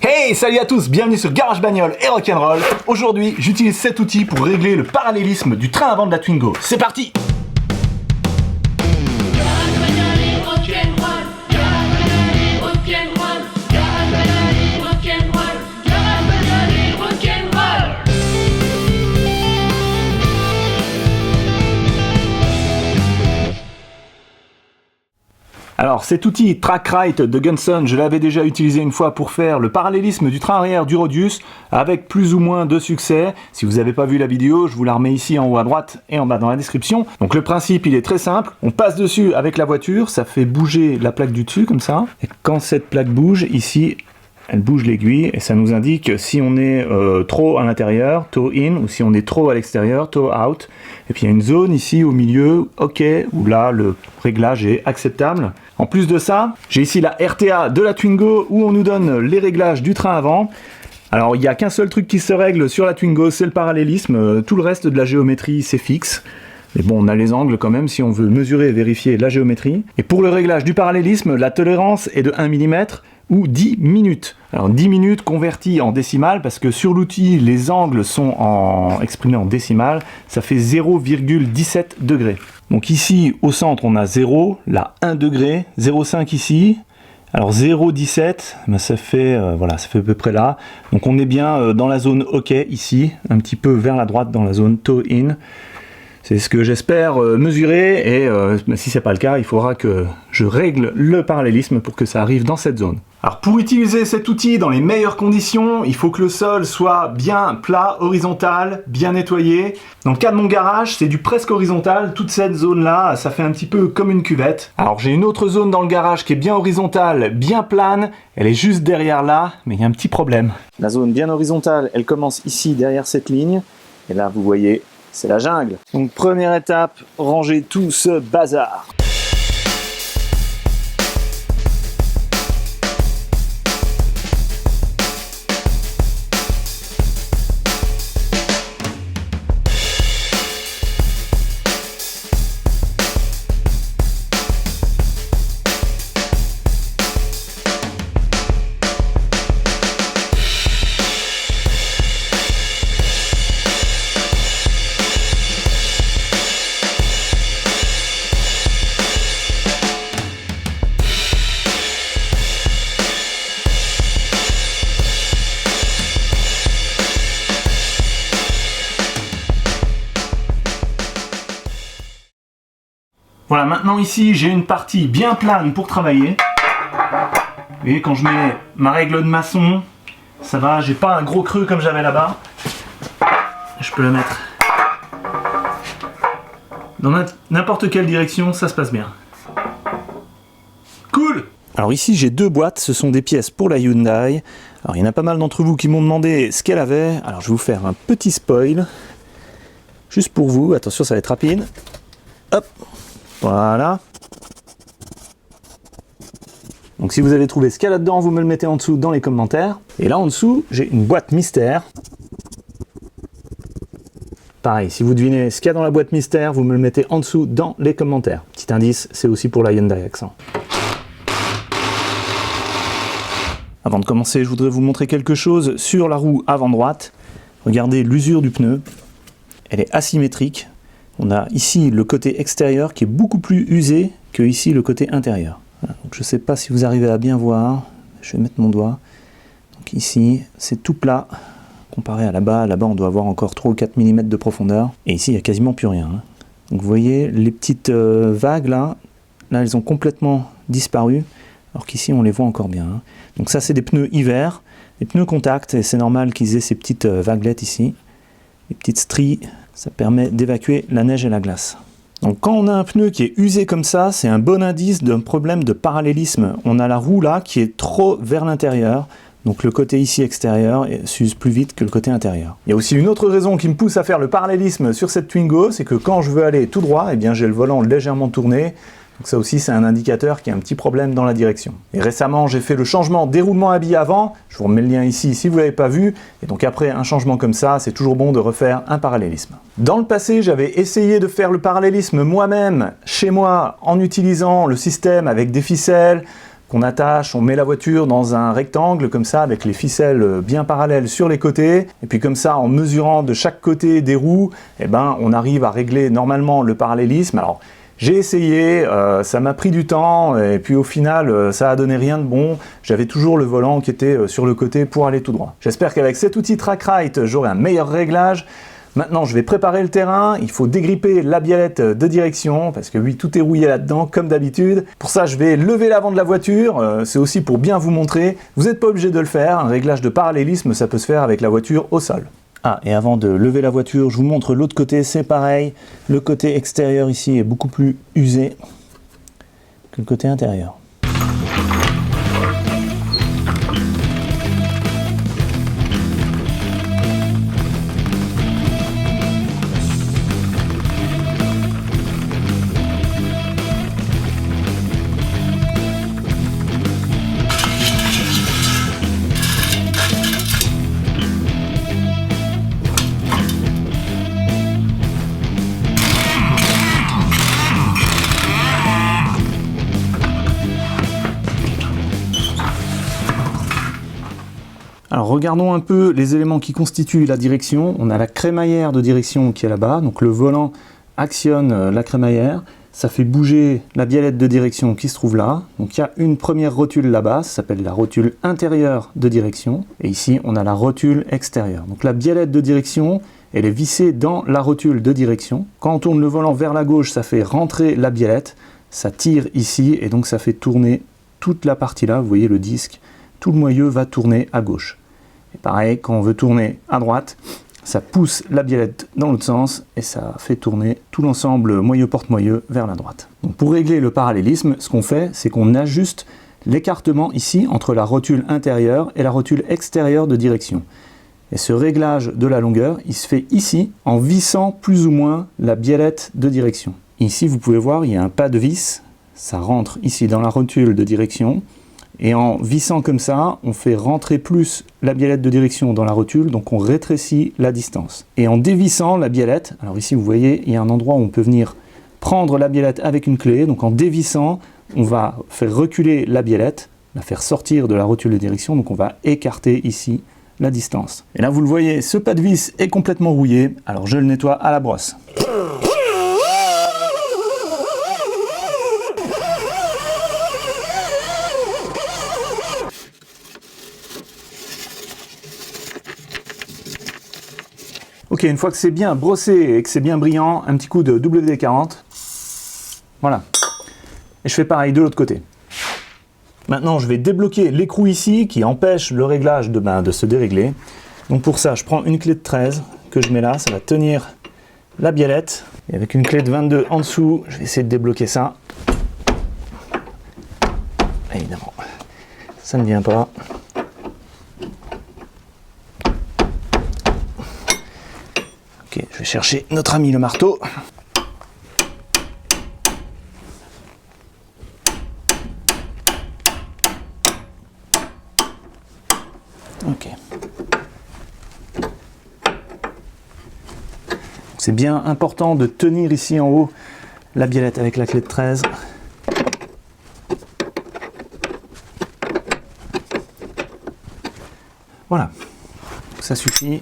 Hey, salut à tous, bienvenue sur Garage Bagnole et Rock'n'Roll. Aujourd'hui, j'utilise cet outil pour régler le parallélisme du train avant de la Twingo. C'est parti! Alors cet outil Track-Right de Gunson, je l'avais déjà utilisé une fois pour faire le parallélisme du train arrière du Rodius avec plus ou moins de succès. Si vous n'avez pas vu la vidéo, je vous la remets ici en haut à droite et en bas dans la description. Donc le principe il est très simple, on passe dessus avec la voiture, ça fait bouger la plaque du dessus comme ça. Et quand cette plaque bouge, ici elle bouge l'aiguille et ça nous indique si on est trop à l'intérieur, toe in, ou si on est trop à l'extérieur, toe out. Et puis il y a une zone ici au milieu, OK, où là le réglage est acceptable. En plus de ça, j'ai ici la RTA de la Twingo où on nous donne les réglages du train avant. Alors il n'y a qu'un seul truc qui se règle sur la Twingo, c'est le parallélisme. Tout le reste de la géométrie c'est fixe. Mais bon, on a les angles quand même si on veut mesurer et vérifier la géométrie. Et pour le réglage du parallélisme, la tolérance est de 1 mm ou 10 minutes. Alors 10 minutes converties en décimales, parce que sur l'outil, les angles sont exprimés en décimales, ça fait 0,17 degrés. Donc ici, au centre, on a 0, là 1 degré, 0,5 ici. Alors 0,17, ben ça fait voilà, ça fait à peu près là. Donc on est bien dans la zone OK ici, un petit peu vers la droite dans la zone toe in. C'est ce que j'espère mesurer et si c'est pas le cas, il faudra que je règle le parallélisme pour que ça arrive dans cette zone. Alors pour utiliser cet outil dans les meilleures conditions, il faut que le sol soit bien plat, horizontal, bien nettoyé. Dans le cas de mon garage, c'est du presque horizontal. Toute cette zone-là, ça fait un petit peu comme une cuvette. Alors j'ai une autre zone dans le garage qui est bien horizontale, bien plane. Elle est juste derrière là, mais il y a un petit problème. La zone bien horizontale, elle commence ici derrière cette ligne. Et là, vous voyez, c'est la jungle. Donc première étape, ranger tout ce bazar. Voilà, maintenant ici j'ai une partie bien plane pour travailler. Vous voyez, quand je mets ma règle de maçon, ça va, j'ai pas un gros creux comme j'avais là-bas. Je peux la mettre dans n'importe quelle direction, ça se passe bien. Cool! Alors ici j'ai deux boîtes, ce sont des pièces pour la Hyundai. Alors il y en a pas mal d'entre vous qui m'ont demandé ce qu'elle avait. Alors je vais vous faire un petit spoil. Juste pour vous, attention ça va être rapide. Hop! Voilà. Donc si vous avez trouvé ce qu'il y a là-dedans, vous me le mettez en dessous dans les commentaires. Et là en dessous, j'ai une boîte mystère. Pareil, si vous devinez ce qu'il y a dans la boîte mystère, vous me le mettez en dessous dans les commentaires. Petit indice, c'est aussi pour la Hyundai Accent. Avant de commencer, je voudrais vous montrer quelque chose sur la roue avant droite. Regardez l'usure du pneu. Elle est asymétrique. On a ici le côté extérieur qui est beaucoup plus usé que ici le côté intérieur. Voilà, donc je ne sais pas si vous arrivez à bien voir. Je vais mettre mon doigt. Donc ici, c'est tout plat comparé à là-bas. Là-bas, on doit avoir encore 3 ou 4 mm de profondeur. Et ici, il n'y a quasiment plus rien. Donc vous voyez, les petites vagues là, elles ont complètement disparu. Alors qu'ici, on les voit encore bien. Donc ça, c'est des pneus hiver. Les pneus contact, et c'est normal qu'ils aient ces petites vaguelettes ici. Les petites stries. Ça permet d'évacuer la neige et la glace. Donc quand on a un pneu qui est usé comme ça, c'est un bon indice d'un problème de parallélisme. On a la roue là qui est trop vers l'intérieur, donc le côté ici extérieur s'use plus vite que le côté intérieur. Il y a aussi une autre raison qui me pousse à faire le parallélisme sur cette Twingo, c'est que quand je veux aller tout droit, eh bien j'ai le volant légèrement tourné. Donc ça aussi c'est un indicateur qu'il y a un petit problème dans la direction. Et récemment j'ai fait le changement déroulement habillé avant, je vous remets le lien ici si vous ne l'avez pas vu, et donc après un changement comme ça, c'est toujours bon de refaire un parallélisme. Dans le passé j'avais essayé de faire le parallélisme moi-même, chez moi, en utilisant le système avec des ficelles, qu'on attache, on met la voiture dans un rectangle comme ça avec les ficelles bien parallèles sur les côtés et puis comme ça en mesurant de chaque côté des roues, eh ben, on arrive à régler normalement le parallélisme. Alors j'ai essayé, ça m'a pris du temps et puis au final ça a donné rien de bon. J'avais toujours le volant qui était sur le côté pour aller tout droit. J'espère qu'avec cet outil TrackRite j'aurai un meilleur réglage. Maintenant je vais préparer le terrain, il faut dégripper la biellette de direction parce que oui, tout est rouillé là-dedans comme d'habitude. Pour ça je vais lever l'avant de la voiture, c'est aussi pour bien vous montrer. Vous n'êtes pas obligé de le faire, un réglage de parallélisme ça peut se faire avec la voiture au sol. Ah, et avant de lever la voiture, je vous montre l'autre côté, c'est pareil. Le côté extérieur ici est beaucoup plus usé que le côté intérieur. Alors regardons un peu les éléments qui constituent la direction. On a la crémaillère de direction qui est là-bas, donc le volant actionne la crémaillère, ça fait bouger la biellette de direction qui se trouve là. Donc il y a une première rotule là-bas, ça s'appelle la rotule intérieure de direction, et ici on a la rotule extérieure. Donc la biellette de direction, elle est vissée dans la rotule de direction. Quand on tourne le volant vers la gauche, ça fait rentrer la biellette, ça tire ici, et donc ça fait tourner toute la partie là, vous voyez le disque, tout le moyeu va tourner à gauche. Et pareil, quand on veut tourner à droite, ça pousse la biellette dans l'autre sens et ça fait tourner tout l'ensemble moyeu porte-moyeu vers la droite. Donc pour régler le parallélisme, ce qu'on fait, c'est qu'on ajuste l'écartement ici entre la rotule intérieure et la rotule extérieure de direction. Et ce réglage de la longueur, il se fait ici en vissant plus ou moins la biellette de direction. Ici, vous pouvez voir, il y a un pas de vis, ça rentre ici dans la rotule de direction. Et en vissant comme ça, on fait rentrer plus la biellette de direction dans la rotule, donc on rétrécit la distance. Et en dévissant la biellette, alors ici vous voyez, il y a un endroit où on peut venir prendre la biellette avec une clé, donc en dévissant, on va faire reculer la biellette, la faire sortir de la rotule de direction, donc on va écarter ici la distance. Et là vous le voyez, ce pas de vis est complètement rouillé, alors je le nettoie à la brosse. Ok, une fois que c'est bien brossé et que c'est bien brillant, un petit coup de WD-40. Voilà. Et je fais pareil de l'autre côté. Maintenant, je vais débloquer l'écrou ici qui empêche le réglage de se dérégler. Donc pour ça, je prends une clé de 13 que je mets là, ça va tenir la biellette. Et avec une clé de 22 en dessous, je vais essayer de débloquer ça. Évidemment, ça ne vient pas. Ok, je vais chercher notre ami le marteau. Ok. C'est bien important de tenir ici en haut la biellette avec la clé de 13. Voilà, ça suffit.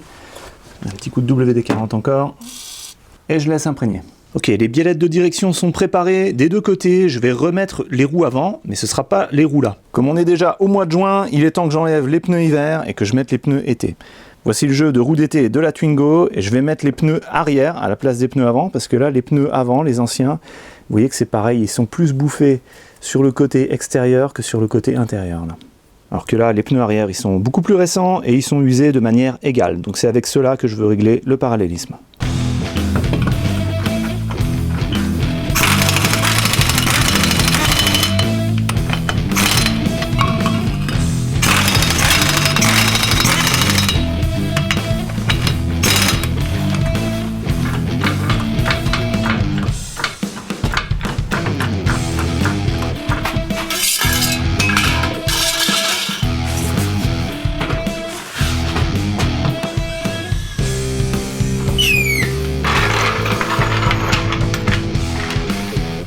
Un petit coup de WD-40 encore. Et je laisse imprégner. Ok, les biellettes de direction sont préparées des deux côtés. Je vais remettre les roues avant, mais ce ne sera pas les roues là. Comme on est déjà au mois de juin, il est temps que j'enlève les pneus hiver et que je mette les pneus été. Voici le jeu de roues d'été de la Twingo et je vais mettre les pneus arrière à la place des pneus avant parce que là, les pneus avant, les anciens, vous voyez que c'est pareil, ils sont plus bouffés sur le côté extérieur que sur le côté intérieur là. Alors que là, les pneus arrière, ils sont beaucoup plus récents et ils sont usés de manière égale. Donc c'est avec cela que je veux régler le parallélisme.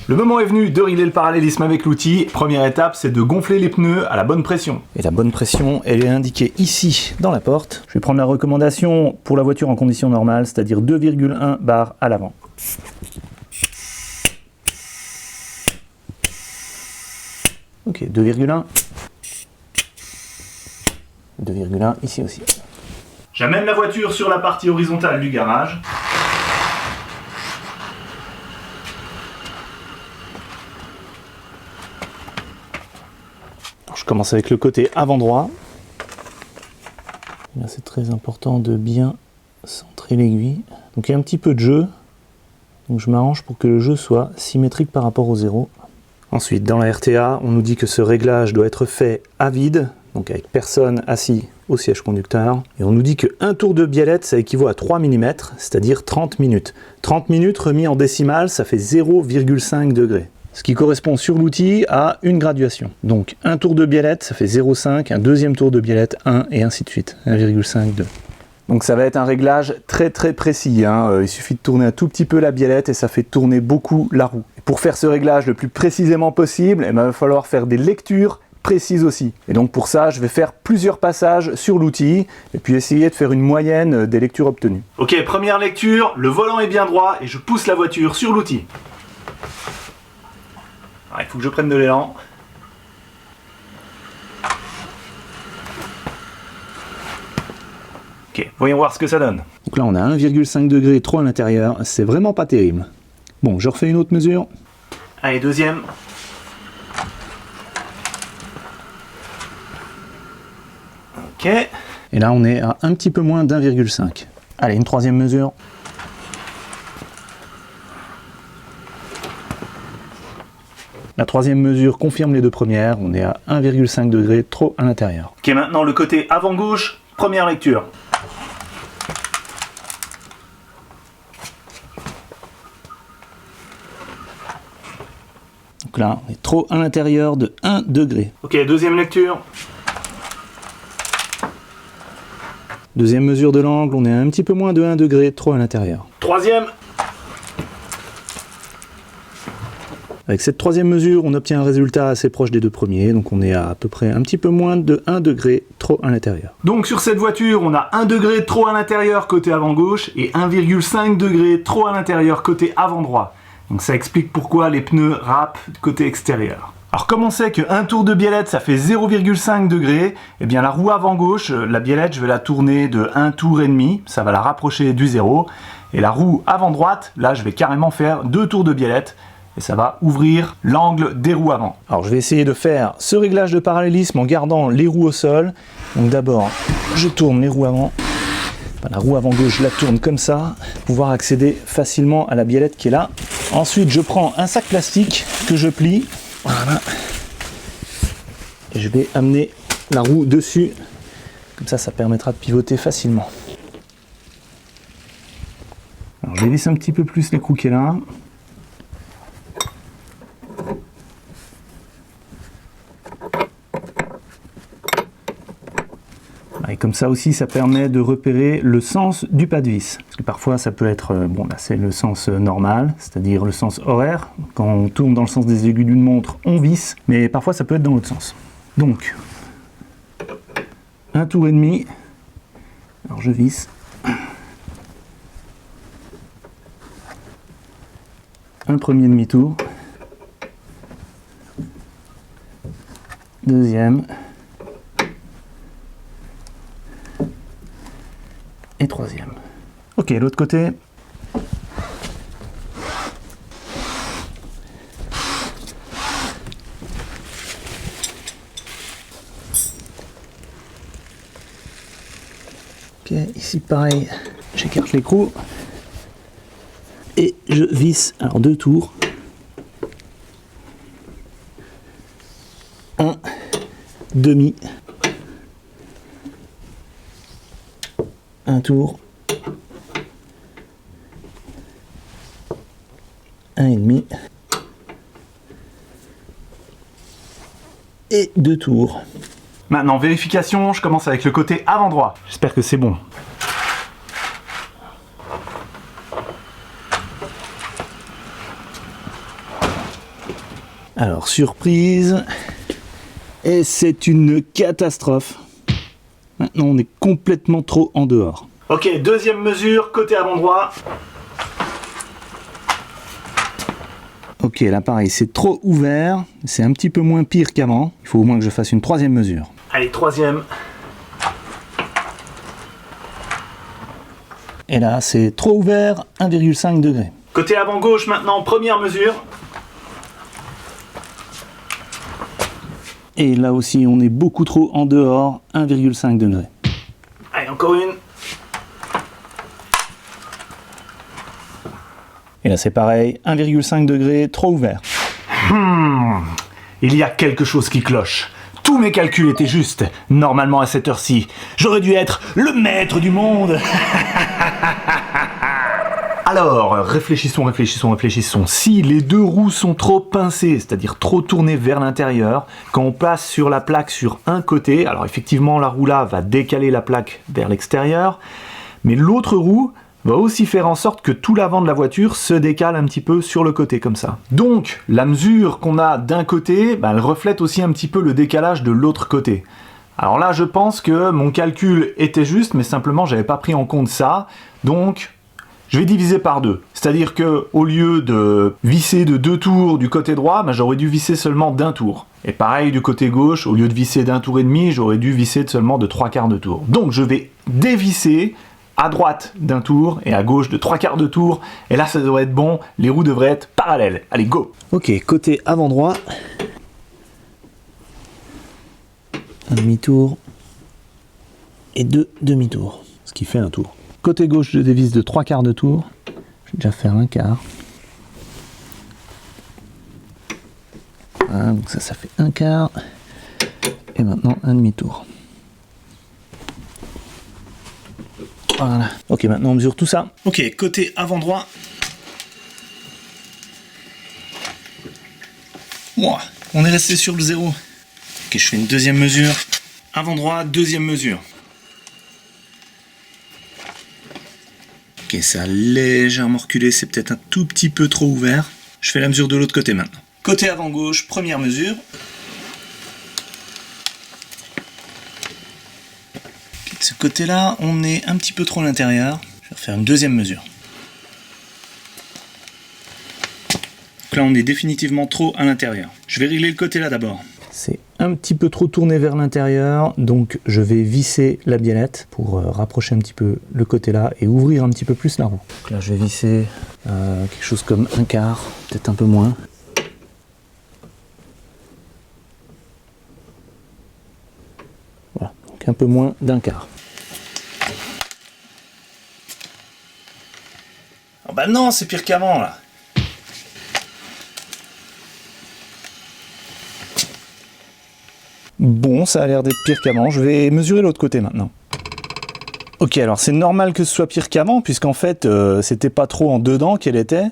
Le moment est venu de régler le parallélisme avec l'outil. Première étape, c'est de gonfler les pneus à la bonne pression. Et la bonne pression, elle est indiquée ici dans la porte. Je vais prendre la recommandation pour la voiture en condition normale, c'est-à-dire 2,1 bar à l'avant. Ok, 2,1. 2,1 ici aussi. J'amène la voiture sur la partie horizontale du garage. Je commence avec le côté avant droit. C'est très important de bien centrer l'aiguille. Donc il y a un petit peu de jeu. Donc je m'arrange pour que le jeu soit symétrique par rapport au zéro. Ensuite, dans la RTA, on nous dit que ce réglage doit être fait à vide, donc avec personne assis au siège conducteur. Et on nous dit qu'un tour de biellette, ça équivaut à 3 mm, c'est-à-dire 30 minutes. 30 minutes remis en décimales, ça fait 0,5 degrés. Ce qui correspond sur l'outil à une graduation. Donc un tour de biellette, ça fait 0,5, un deuxième tour de biellette, 1, et ainsi de suite. 1,5, 2. Donc ça va être un réglage très précis, hein. Il suffit de tourner un tout petit peu la biellette et ça fait tourner beaucoup la roue. Et pour faire ce réglage le plus précisément possible, il va falloir faire des lectures précises aussi. Et donc pour ça, je vais faire plusieurs passages sur l'outil et puis essayer de faire une moyenne des lectures obtenues. Ok, première lecture, le volant est bien droit et je pousse la voiture sur l'outil. Il faut que je prenne de l'élan. Ok, voyons voir ce que ça donne. Donc là on a 1,5 degré trop à l'intérieur, c'est vraiment pas terrible. Bon, je refais une autre mesure. Allez, deuxième. Ok. Et là on est à un petit peu moins d'1,5. Allez, une troisième mesure. La troisième mesure confirme les deux premières, on est à 1,5 degré trop à l'intérieur. Ok, maintenant le côté avant gauche, première lecture. Donc là, on est trop à l'intérieur de 1 degré. Ok, deuxième lecture. Deuxième mesure de l'angle, on est à un petit peu moins de 1 degré trop à l'intérieur. Troisième. Avec cette troisième mesure, on obtient un résultat assez proche des deux premiers, donc on est à peu près un petit peu moins de 1 degré trop à l'intérieur. Donc sur cette voiture, on a 1 degré trop à l'intérieur côté avant gauche et 1,5 degré trop à l'intérieur côté avant droit. Donc ça explique pourquoi les pneus râpent côté extérieur. Alors comme on sait qu'un tour de biellette ça fait 0,5 degrés, eh bien la roue avant gauche, la biellette je vais la tourner de 1 tour et demi, ça va la rapprocher du zéro. Et la roue avant droite, là je vais carrément faire 2 tours de biellette. Et ça va ouvrir l'angle des roues avant. Alors je vais essayer de faire ce réglage de parallélisme en gardant les roues au sol. Donc d'abord, je tourne les roues avant. Enfin, la roue avant gauche, je la tourne comme ça, pour pouvoir accéder facilement à la biellette qui est là. Ensuite, je prends un sac plastique que je plie. Voilà. Et je vais amener la roue dessus. Comme ça permettra de pivoter facilement. Alors je dévisse un petit peu plus l'écrou qui est là. Et comme ça aussi, ça permet de repérer le sens du pas de vis. Parce que parfois, ça peut être, bon là c'est le sens normal, c'est-à-dire le sens horaire. Quand on tourne dans le sens des aiguilles d'une montre, on visse, mais parfois ça peut être dans l'autre sens. Donc, un tour et demi, alors je visse. Un premier demi-tour. Deuxième. Et troisième. Ok, l'autre côté. Ok, ici pareil, j'écarte l'écrou. Et je visse, alors 2 tours. Un demi. Un tour, un et demi, et 2 tours. Maintenant, vérification, je commence avec le côté avant droit. J'espère que c'est bon. Alors, surprise. Et c'est une catastrophe. Maintenant, on est complètement trop en dehors. Ok, deuxième mesure, côté avant droit. Ok, là pareil, c'est trop ouvert. C'est un petit peu moins pire qu'avant. Il faut au moins que je fasse une troisième mesure. Allez, troisième. Et là, c'est trop ouvert, 1,5 degré. Côté avant gauche maintenant, première mesure. Et là aussi, on est beaucoup trop en dehors, 1,5 degré. Allez, encore une. Et là, c'est pareil, 1,5 degré, trop ouvert. Il y a quelque chose qui cloche. Tous mes calculs étaient justes. Normalement, à cette heure-ci, j'aurais dû être le maître du monde. Alors, réfléchissons. Si les deux roues sont trop pincées, c'est-à-dire trop tournées vers l'intérieur, quand on passe sur la plaque sur un côté, alors effectivement la roue là va décaler la plaque vers l'extérieur, mais l'autre roue va aussi faire en sorte que tout l'avant de la voiture se décale un petit peu sur le côté comme ça. Donc, la mesure qu'on a d'un côté, elle reflète aussi un petit peu le décalage de l'autre côté. Alors là, je pense que mon calcul était juste, mais simplement, j'avais pas pris en compte ça. Donc, je vais diviser par deux. C'est-à-dire que au lieu de visser de 2 tours du côté droit, j'aurais dû visser seulement d'1 tour. Et pareil du côté gauche, au lieu de visser d'1 tour et demi, j'aurais dû visser seulement de 3/4 de tour. Donc, je vais dévisser à droite d'1 tour et à gauche de 3/4 de tour. Et là, ça devrait être bon. Les roues devraient être parallèles. Allez, go! Ok, côté avant droit. Un demi-tour et 2 demi-tours. Ce qui fait un tour. Côté gauche, je dévisse de 3/4 de tour. Je vais déjà faire 1/4. Voilà, donc ça fait 1/4. Et maintenant, un demi-tour. Voilà. Ok, maintenant on mesure tout ça. Ok, côté avant droit. Wow, on est resté sur le 0. Ok, je fais une deuxième mesure. Avant droit, deuxième mesure. Ok, ça a légèrement reculé, c'est peut-être un tout petit peu trop ouvert. Je fais la mesure de l'autre côté maintenant. Côté avant gauche, première mesure. De ce côté-là, on est un petit peu trop à l'intérieur. Je vais refaire une deuxième mesure. Donc là, on est définitivement trop à l'intérieur. Je vais régler le côté là d'abord. C'est un petit peu trop tourné vers l'intérieur, donc je vais visser la biellette pour rapprocher un petit peu le côté là et ouvrir un petit peu plus la roue. Donc là, je vais visser quelque chose comme 1/4, peut-être un peu moins. Voilà, donc un peu moins d'1/4. Oh bah non, c'est pire qu'avant là. Bon, ça a l'air d'être pire qu'avant. Je vais mesurer l'autre côté maintenant. Ok, alors c'est normal que ce soit pire qu'avant, puisqu'en fait, c'était pas trop en dedans qu'elle était.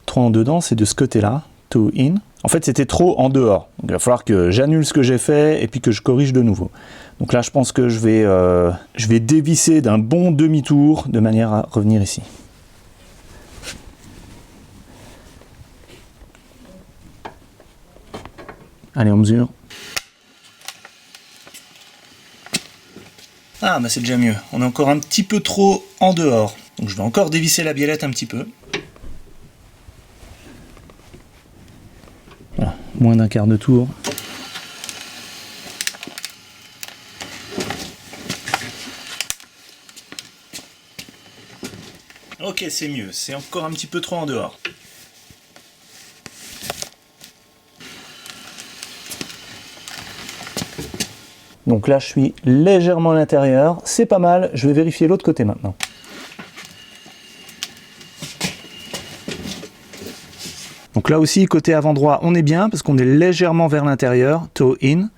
Trop en dedans, c'est de ce côté-là, to in. En fait, c'était trop en dehors. Donc, il va falloir que j'annule ce que j'ai fait et puis que je corrige de nouveau. Donc là, je pense que je vais dévisser d'un bon demi-tour de manière à revenir ici. Allez, on mesure. Ah, bah c'est déjà mieux. On est encore un petit peu trop en dehors. Donc je vais encore dévisser la biellette un petit peu. Voilà, moins d'1/4 de tour. Ok, c'est mieux. C'est encore un petit peu trop en dehors. Donc là, je suis légèrement à l'intérieur. C'est pas mal. Je vais vérifier l'autre côté maintenant. Donc là aussi, côté avant droit, on est bien parce qu'on est légèrement vers l'intérieur, toe in.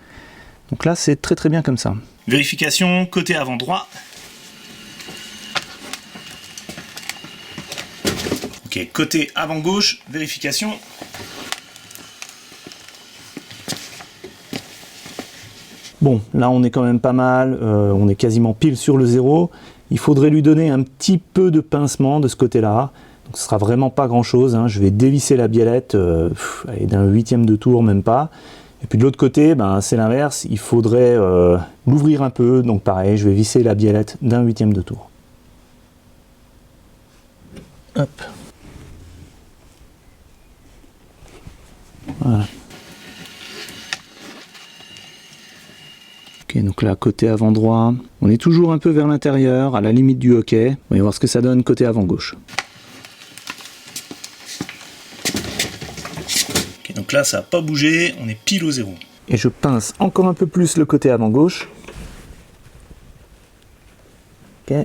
Donc là, c'est très très bien comme ça. Vérification, côté avant droit. Ok, côté avant gauche, vérification. Bon, là on est quand même pas mal, on est quasiment pile sur le 0. Il faudrait lui donner un petit peu de pincement de ce côté-là. Donc, ce sera vraiment pas grand chose, hein. Je vais dévisser la biellette allez, d'un 1/8 de tour, même pas. Et puis de l'autre côté, ben, c'est l'inverse, il faudrait l'ouvrir un peu, donc pareil, je vais visser la biellette d'un 1/8 de tour. Hop. Voilà. Ok, donc là, côté avant droit, on est toujours un peu vers l'intérieur, à la limite du hoquet. On va voir ce que ça donne côté avant gauche. Ok, donc là, ça n'a pas bougé, on est pile au zéro. Et je pince encore un peu plus le côté avant gauche. Ok.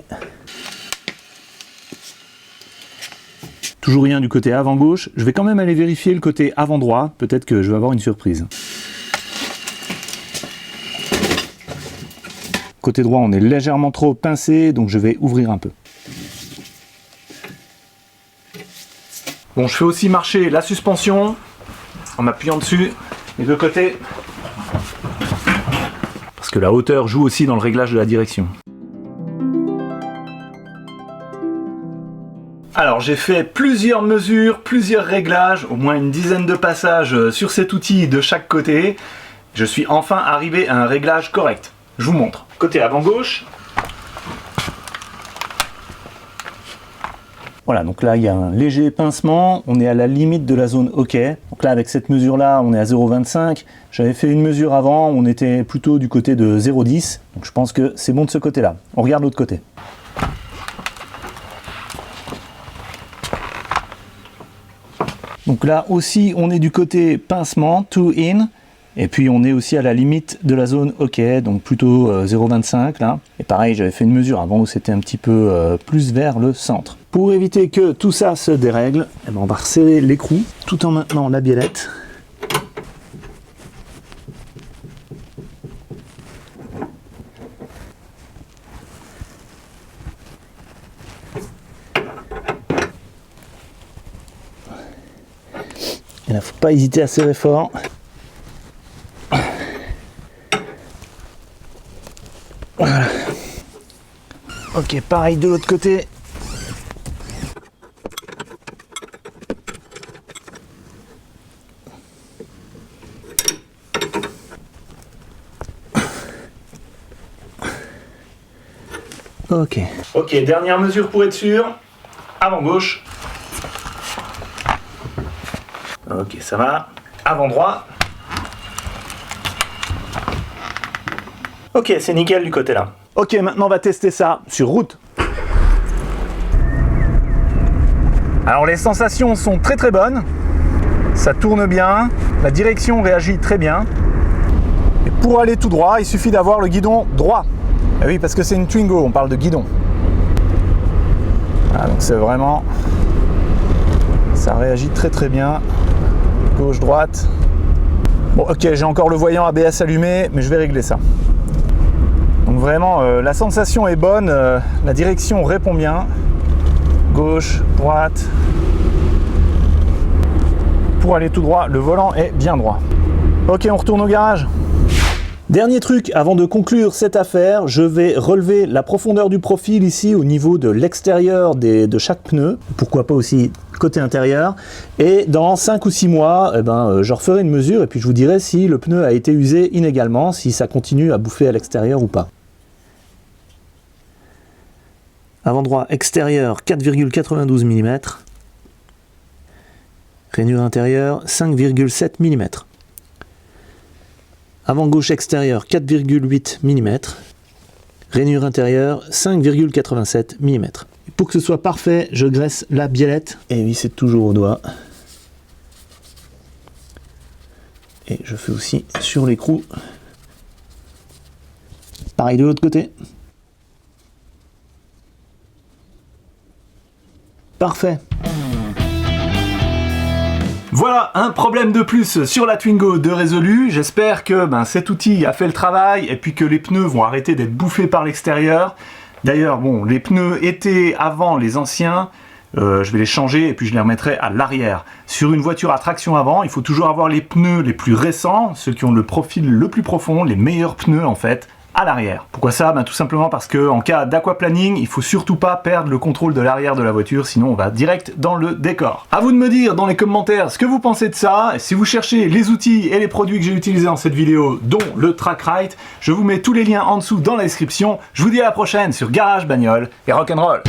Toujours rien du côté avant gauche. Je vais quand même aller vérifier le côté avant droit. Peut-être que je vais avoir une surprise. Côté droit, on est légèrement trop pincé, donc je vais ouvrir un peu. Bon, je fais aussi marcher la suspension en appuyant dessus les deux côtés. Parce que la hauteur joue aussi dans le réglage de la direction. Alors j'ai fait plusieurs mesures, plusieurs réglages, au moins une dizaine de passages sur cet outil de chaque côté. Je suis enfin arrivé à un réglage correct. Je vous montre. Côté avant gauche. Voilà, donc là il y a un léger pincement, on est à la limite de la zone OK. Donc là avec cette mesure là, on est à 0,25. J'avais fait une mesure avant, on était plutôt du côté de 0,10. Donc je pense que c'est bon de ce côté là. On regarde l'autre côté. Donc là aussi, on est du côté pincement, two in, et puis on est aussi à la limite de la zone OK, donc plutôt 0,25 là. Et pareil, j'avais fait une mesure avant où c'était un petit peu plus vers le centre. Pour éviter que tout ça se dérègle, eh ben on va resserrer l'écrou tout en maintenant la biellette. Il ne faut pas hésiter à serrer fort. Voilà. Ok, pareil de l'autre côté. Ok. Ok, dernière mesure pour être sûr. Avant gauche. Ok, ça va. Avant droit. Ok, c'est nickel du côté là. Ok, maintenant on va tester ça sur route. Alors les sensations sont très très bonnes. Ça tourne bien. La direction réagit très bien. Et pour aller tout droit, il suffit d'avoir le guidon droit. Et oui, parce que c'est une Twingo, on parle de guidon. Voilà, donc c'est vraiment... Ça réagit très très bien. Gauche, droite. Bon, ok, j'ai encore le voyant ABS allumé, mais je vais régler ça. Donc vraiment, la sensation est bonne, la direction répond bien. Gauche, droite. Pour aller tout droit, le volant est bien droit. Ok, on retourne au garage. Dernier truc, avant de conclure cette affaire, je vais relever la profondeur du profil ici au niveau de l'extérieur de chaque pneu. Pourquoi pas aussi côté intérieur. Et dans 5 ou 6 mois, je referai une mesure et puis je vous dirai si le pneu a été usé inégalement, si ça continue à bouffer à l'extérieur ou pas. Avant droit extérieur 4,92 mm. Rainure intérieure 5,7 mm. Avant gauche extérieur 4,8 mm. Rainure intérieure 5,87 mm. Pour que ce soit parfait, je graisse la biellette et visser toujours au doigt. Et je fais aussi sur l'écrou. Pareil de l'autre côté. Parfait. Voilà, un problème de plus sur la Twingo de résolu. J'espère que cet outil a fait le travail et puis que les pneus vont arrêter d'être bouffés par l'extérieur. D'ailleurs, bon, les pneus étaient avant les anciens. Je vais les changer et puis je les remettrai à l'arrière. Sur une voiture à traction avant, il faut toujours avoir les pneus les plus récents, ceux qui ont le profil le plus profond, les meilleurs pneus en fait. à l'arrière. Pourquoi ça? Tout simplement parce que en cas d'aquaplaning, il faut surtout pas perdre le contrôle de l'arrière de la voiture, sinon on va direct dans le décor. À vous de me dire dans les commentaires ce que vous pensez de ça. Et si vous cherchez les outils et les produits que j'ai utilisés dans cette vidéo, dont le Track-Rite, je vous mets tous les liens en dessous dans la description. Je vous dis à la prochaine sur Garage Bagnole et Rock'n'Roll.